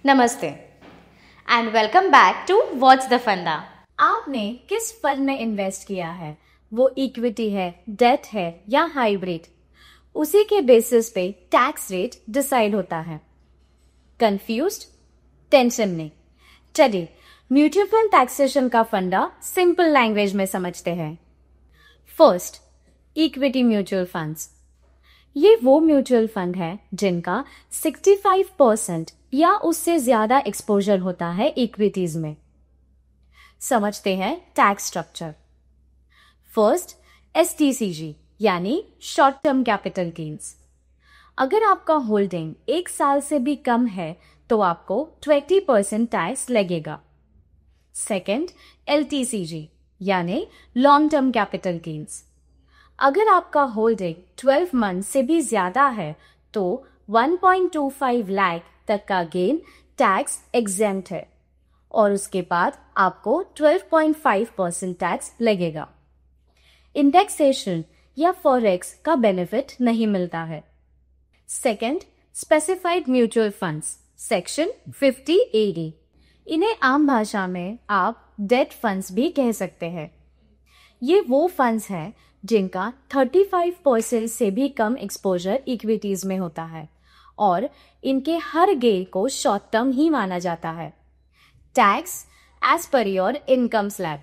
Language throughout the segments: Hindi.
नमस्ते and welcome back to what's the funda. आपने किस फंड में इन्वेस्ट किया है, वो इक्विटी है, डेट है या हाइब्रिड, उसी के बेसिस पे टैक्स रेट डिसाइड होता है। कंफ्यूज्ड? टेंशन नहीं, चलिए म्यूचुअल फंड टैक्सेशन का फंडा सिंपल लैंग्वेज में समझते हैं। First, equity mutual funds. ये वो म्यूचुअल फंड है जिनका 65% या उससे ज्यादा एक्सपोजर होता है इक्विटीज में। समझते हैं टैक्स स्ट्रक्चर। फर्स्ट, STCG यानी शॉर्ट टर्म कैपिटल गेन्स। अगर आपका होल्डिंग 1 साल से भी कम है तो आपको 20% टैक्स लगेगा। सेकेंड, LTCG यानी लॉन्ग टर्म कैपिटल गेन्स। अगर आपका होल्डिंग 12 मंथ से भी ज्यादा है तो 1.25 लाख तक का गेन टैक्स एग्जेम्प्ट है और उसके बाद आपको 12.5% टैक्स लगेगा। इंडेक्सेशन या फॉरेक्स का बेनिफिट नहीं मिलता है। Second, specified mutual funds section 50AD। इन्हें आम भाषा में आप डेट फंड्स भी कह सकते हैं। ये वो फंड्स हैं जिनका 35% से भी कम एक्सपोजर इक्विटीज में होता है और इनके हर गेन को शॉर्ट टर्म ही माना जाता है। Tax as per your income slab.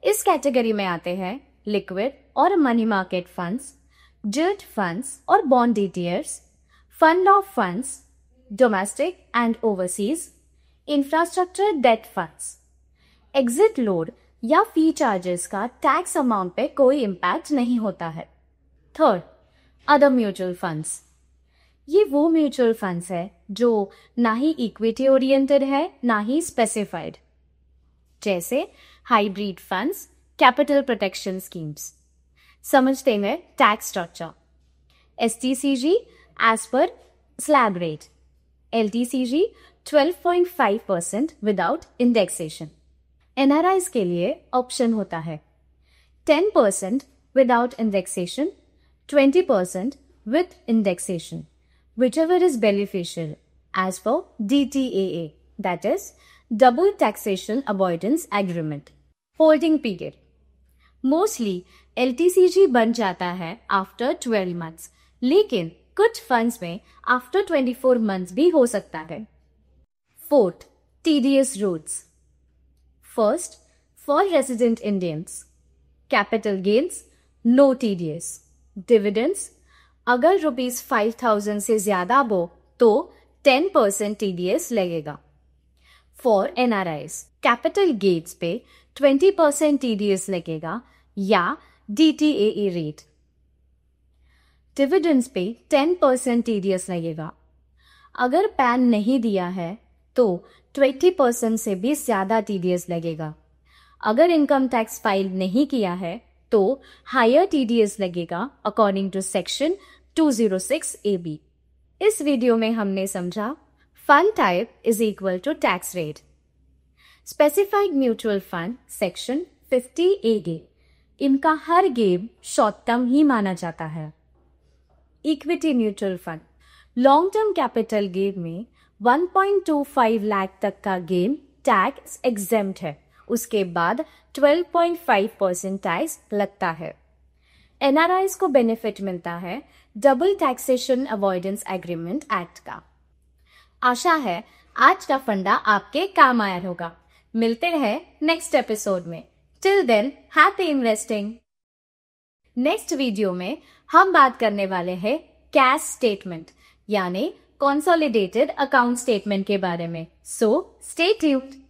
इस कैटेगरी में आते हैं लिक्विड और money market funds, gilt funds और bond ETFs, fund of funds, domestic and overseas, infrastructure debt funds. Exit load या फी चार्जेस का टैक्स अमाउंट पे कोई इम्पैक्ट नहीं होता है। Third, other mutual funds. ये वो म्यूचुअल फंड्स है जो ना ही इक्विटी ओरिएंटेड है ना ही स्पेसिफाइड, जैसे hybrid funds, capital protection schemes. समझते हैं tax structure. STCG as per slab rate, LTCG 12.5% without indexation. NRIs के लिए ऑप्शन होता है 10% without indexation, 20% with indexation, whichever is beneficial as per DTAA, that is Double Taxation Avoidance Agreement. Holding period. Mostly LTCG बन जाता है आफ्टर 12 months, लेकिन कुछ फंड्स में आफ्टर 24 months भी हो सकता है। Fourth, TDS rules. First, for resident Indians, capital gains, no TDS. Dividends, अगर ₹5,000 से ज्यादा हो तो 10% TDS लगेगा। For NRIs, capital gains पे 20% TDS लगेगा या DTAE रेट। Dividends पे 10% TDS लगेगा। अगर पैन नहीं दिया है तो 20% से भी ज्यादा TDS लगेगा। अगर इनकम टैक्स फाइल नहीं किया है तो हायर TDS लगेगा अकॉर्डिंग टू सेक्शन 206AB। इस वीडियो में हमने समझा fund type is equal to tax rate. Specified mutual fund section 50AD, इनका हर गेम शॉर्ट टर्म ही माना जाता है। Equity mutual fund long term capital gain में 1.25 लाख तक का गेन टैक्स एग्जेम्प्ट है, उसके बाद 12.5% टैक्स लगता है। NRIs को बेनिफिट मिलता है double taxation avoidance agreement act का। आशा है आज का फंडा आपके काम आया होगा। मिलते हैं नेक्स्ट एपिसोड में। Till than happy investing. Next video में हम बात करने वाले हैं कैश स्टेटमेंट यानी कंसोलिडेटेड अकाउंट स्टेटमेंट के बारे में। So stay tuned.